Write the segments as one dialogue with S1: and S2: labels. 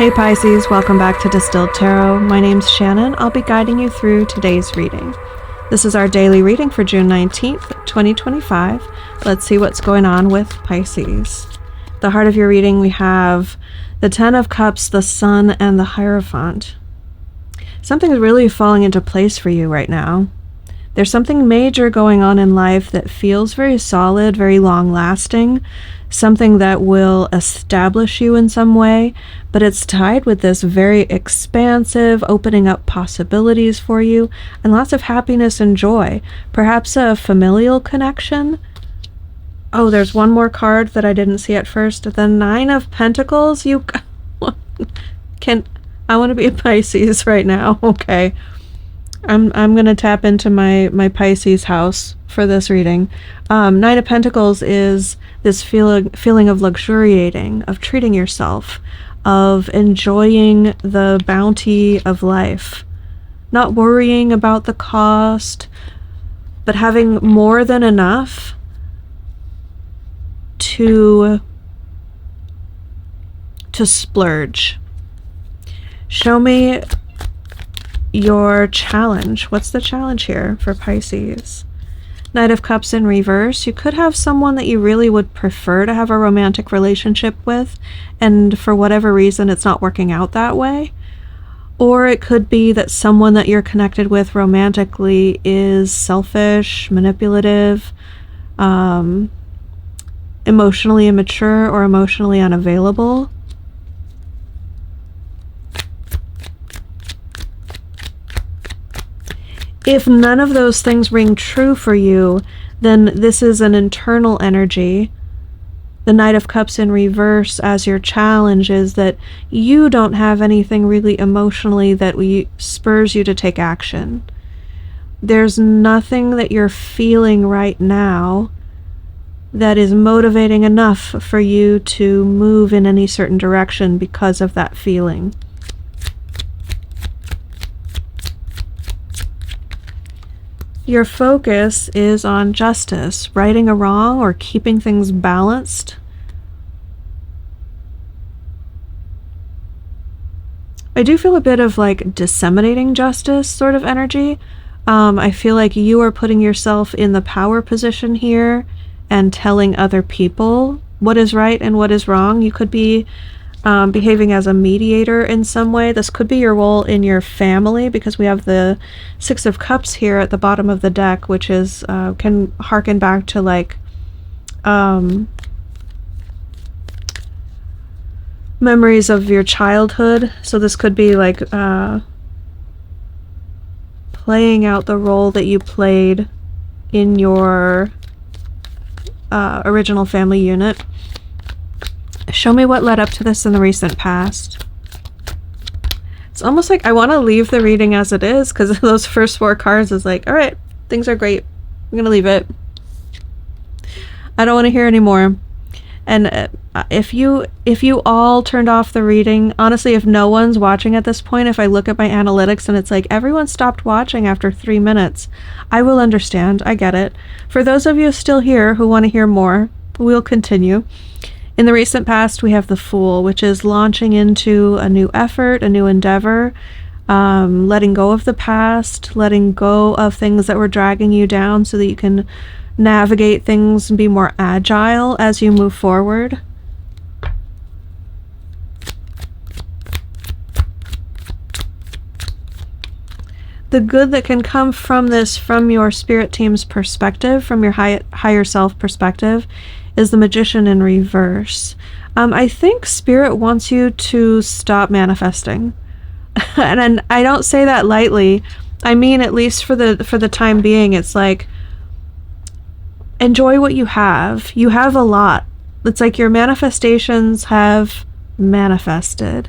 S1: Hey Pisces, welcome back to Distilled Tarot. My name's Shannon. I'll be guiding you through today's reading. This is our daily reading for June 19th, 2025. Let's see what's going on with Pisces. The heart of your reading, we have the Ten of Cups, the Sun, and the Hierophant. Something's really falling into place for you right now. There's something major going on in life that feels very solid, very long-lasting, something that will establish you in some way, but it's tied with this very expansive, opening up possibilities for you, and lots of happiness and joy. Perhaps a familial connection. Oh, there's one more card that I didn't see at first. The Nine of Pentacles. I want to be a Pisces right now. Okay. I'm going to tap into my Pisces house for this reading. Nine of Pentacles is this feeling of luxuriating, of treating yourself, of enjoying the bounty of life, not worrying about the cost, but having more than enough to splurge. Show me your challenge. What's the challenge here for Pisces? Knight of Cups in reverse. You could have someone that you really would prefer to have a romantic relationship with, and for whatever reason it's not working out that way. Or it could be that someone that you're connected with romantically is selfish, manipulative, emotionally immature, or emotionally unavailable. If none of those things ring true for you, then this is an internal energy. The Knight of Cups in reverse as your challenge is that you don't have anything really emotionally that spurs you to take action. There's nothing that you're feeling right now that is motivating enough for you to move in any certain direction because of that feeling. Your focus is on justice, righting a wrong, or keeping things balanced. I do feel a bit of like disseminating justice sort of energy. I feel like you are putting yourself in the power position here and telling other people what is right and what is wrong. You could be behaving as a mediator in some way. This could be your role in your family, because we have the Six of Cups here at the bottom of the deck, which is can harken back to like memories of your childhood. So this could be like playing out the role that you played in your original family unit. Show me what led up to this in the recent past. It's almost like I want to leave the reading as it is, because those first four cards is like, all right, things are great. I'm going to leave it. I don't want to hear anymore. And if you all turned off the reading, honestly, if no one's watching at this point, if I look at my analytics and it's like everyone stopped watching after 3 minutes, I will understand. I get it. For those of you still here who want to hear more, we'll continue. In the recent past, we have the Fool, which is launching into a new effort, a new endeavor, letting go of the past, letting go of things that were dragging you down so that you can navigate things and be more agile as you move forward. The good that can come from this, from your spirit team's perspective, from your higher self perspective, is the Magician in reverse. I think Spirit wants you to stop manifesting. and I don't say that lightly. I mean, at least for the time being, it's like, enjoy what you have. You have a lot. It's like your manifestations have manifested.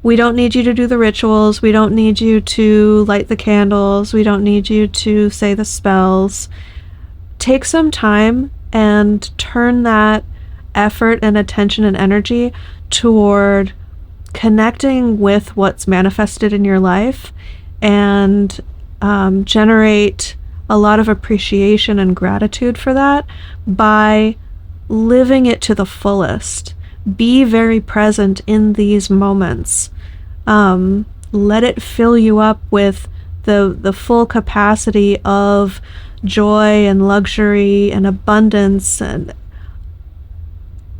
S1: We don't need you to do the rituals. We don't need you to light the candles. We don't need you to say the spells. Take some time and turn that effort and attention and energy toward connecting with what's manifested in your life, and generate a lot of appreciation and gratitude for that by living it to the fullest, Be very present in these moments. Let it fill you up with the full capacity of joy and luxury and abundance, and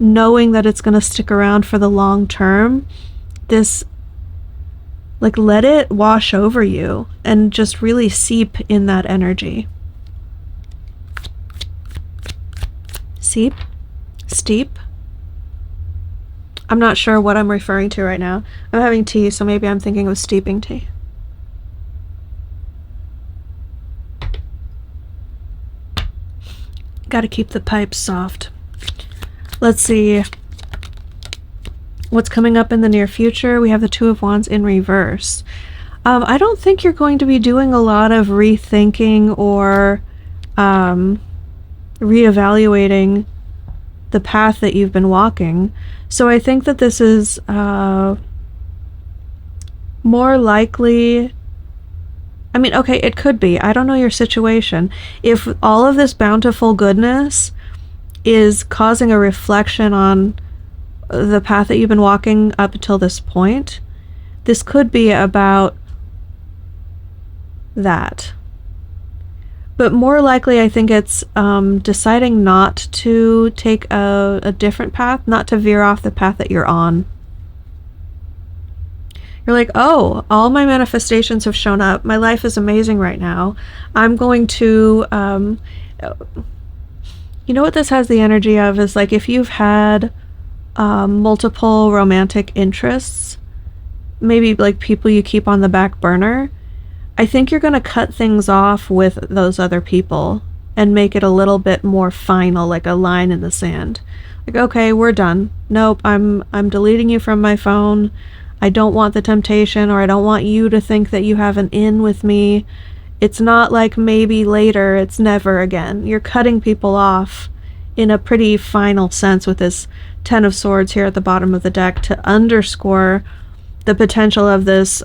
S1: knowing that it's going to stick around for the long term. This, like, let it wash over you and just really seep in that energy. Seep? Steep? I'm not sure what I'm referring to right now. I'm having tea, so maybe I'm thinking of steeping tea. Gotta keep the pipes soft. Let's see what's coming up in the near future. We have the Two of Wands in reverse. I don't think you're going to be doing a lot of rethinking or reevaluating the path that you've been walking. So I think that this is more likely, I mean, okay, it could be. I don't know your situation. If all of this bountiful goodness is causing a reflection on the path that you've been walking up until this point, this could be about that. But more likely, I think it's deciding not to take a different path, not to veer off the path that you're on. You're like, oh, all my manifestations have shown up. My life is amazing right now. I'm going to, you know what this has the energy of is like if you've had multiple romantic interests, maybe like people you keep on the back burner, I think you're going to cut things off with those other people and make it a little bit more final, like a line in the sand. Like, okay, we're done. Nope, I'm deleting you from my phone. I don't want the temptation, or I don't want you to think that you have an in with me. It's not like maybe later, it's never again. You're cutting people off in a pretty final sense with this Ten of Swords here at the bottom of the deck to underscore the potential of this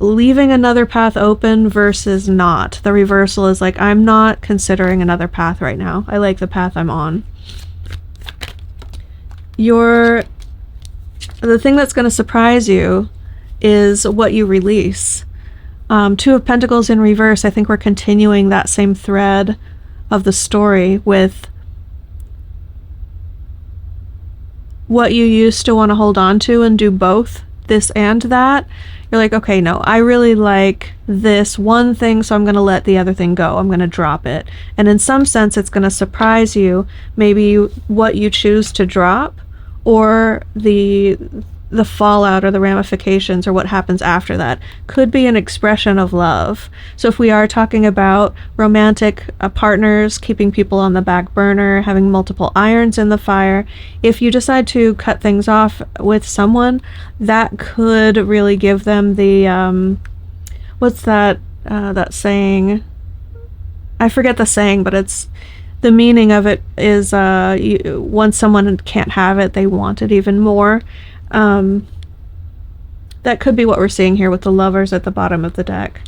S1: leaving another path open versus not. The reversal is like, I'm not considering another path right now. I like the path I'm on. The thing that's going to surprise you is what you release. Two of Pentacles in reverse. I think we're continuing that same thread of the story with what you used to want to hold on to and do both this and that. You're like, okay, no, I really like this one thing, so I'm going to let the other thing go. I'm going to drop it. And in some sense, it's going to surprise you, maybe what you choose to drop, or the fallout or the ramifications or what happens after that could be an expression of love. So if we are talking about romantic partners, keeping people on the back burner, having multiple irons in the fire, if you decide to cut things off with someone, that could really give them the what's that saying? I forget the saying, but it's the meaning of it is once someone can't have it, they want it even more. That could be what we're seeing here with the Lovers at the bottom of the deck.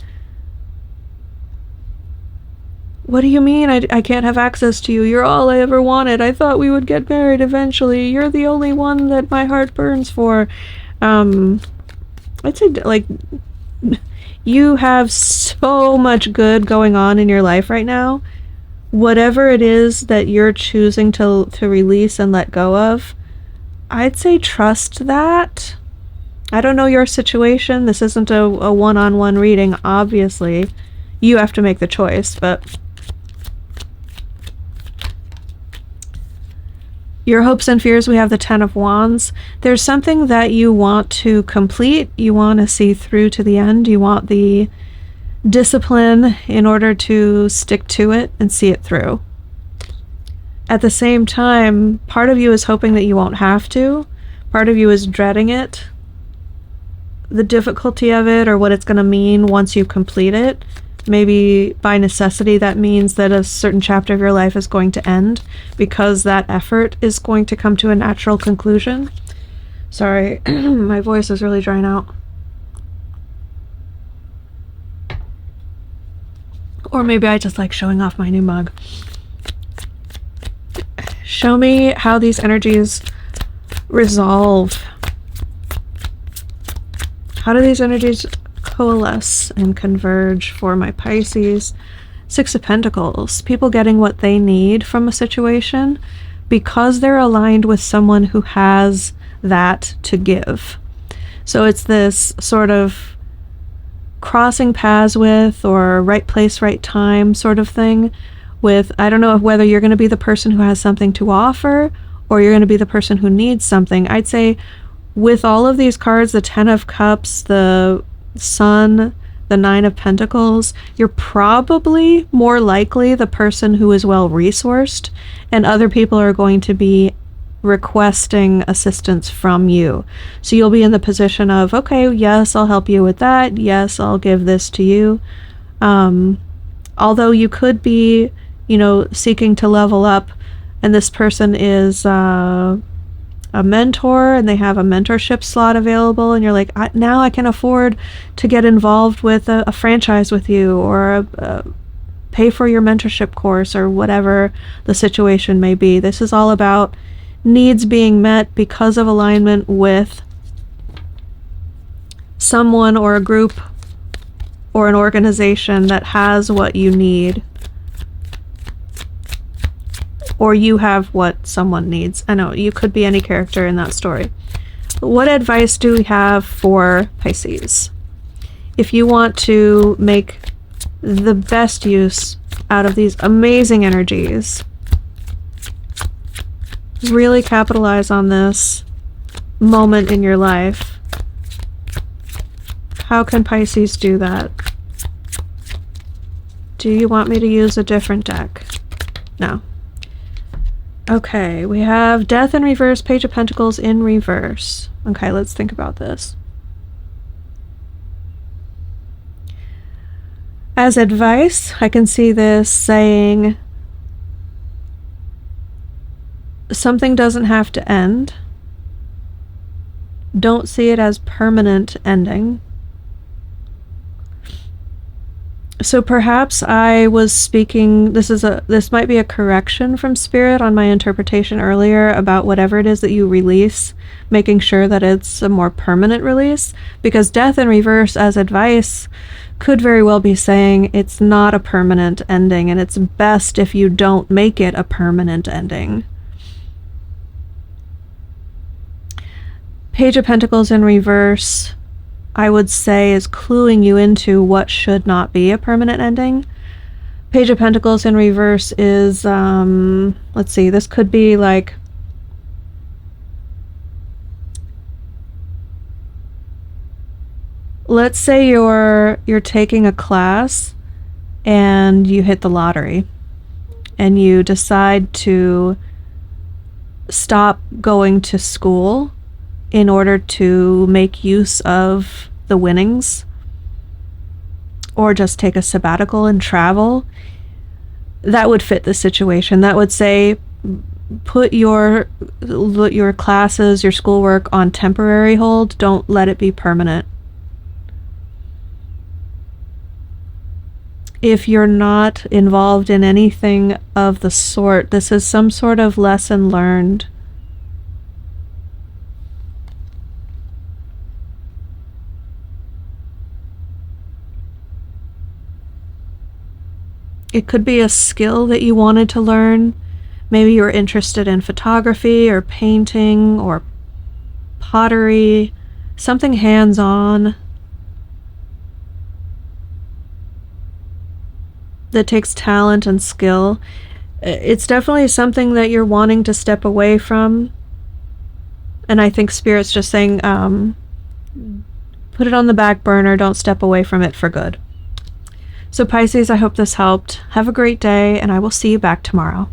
S1: What do you mean I can't have access to you? You're all I ever wanted. I thought we would get married eventually. You're the only one that my heart burns for. I'd say, like, you have so much good going on in your life right now. Whatever it is that you're choosing to release and let go of, I'd say trust that. I don't know your situation. This isn't a one-on-one reading, obviously. You have to make the choice, but your hopes and fears, we have the Ten of Wands. There's something that you want to complete. You want to see through to the end. You want the discipline in order to stick to it and see it through. At the same time, part of you is hoping that you won't have to. Part of you is dreading it, the difficulty of it, or what it's going to mean once you complete it. Maybe by necessity that means that a certain chapter of your life is going to end because that effort is going to come to a natural conclusion. Sorry, my voice is really drying out. Or maybe I just like showing off my new mug. Show me how these energies resolve. How do these energies coalesce and converge for my Pisces? Six of Pentacles. People getting what they need from a situation because they're aligned with someone who has that to give. So it's this sort of crossing paths with, or right place, right time sort of thing with, I don't know whether you're going to be the person who has something to offer or you're going to be the person who needs something. I'd say with all of these cards, the Ten of Cups, the Sun, the Nine of Pentacles, you're probably more likely the person who is well resourced, and other people are going to be requesting assistance from you. So you'll be in the position of, okay, yes, I'll help you with that. Yes, I'll give this to you. Although you could be, seeking to level up, and this person is a mentor and they have a mentorship slot available, and you're like, now I can afford to get involved with a franchise with you, or pay for your mentorship course, or whatever the situation may be. This is all about needs being met because of alignment with someone or a group or an organization that has what you need, or you have what someone needs. I know you could be any character in that story. What advice do we have for Pisces? If you want to make the best use out of these amazing energies, really capitalize on this moment in your life, how can Pisces do that? Do you want me to use a different deck? No. Okay, we have Death in reverse, Page of Pentacles in reverse. Okay, let's think about this. As advice, I can see this saying something doesn't have to end. Don't see it as permanent ending. So perhaps I was speaking, this might be a correction from Spirit on my interpretation earlier about whatever it is that you release, making sure that it's a more permanent release, because Death in reverse as advice could very well be saying it's not a permanent ending, and it's best if you don't make it a permanent ending. Page of Pentacles in reverse, I would say, is cluing you into what should not be a permanent ending. Page of Pentacles in reverse is, let's see, this could be like, let's say you're taking a class and you hit the lottery and you decide to stop going to school in order to make use of the winnings, or just take a sabbatical and travel. That would fit the situation. That would say, put your classes, your schoolwork on temporary hold. Don't let it be permanent. If you're not involved in anything of the sort, this is some sort of lesson learned. It could be a skill that you wanted to learn. Maybe you're interested in photography or painting or pottery, something hands-on that takes talent and skill. It's definitely something that you're wanting to step away from. And I think Spirit's just saying, put it on the back burner, don't step away from it for good. So Pisces, I hope this helped. Have a great day, and I will see you back tomorrow.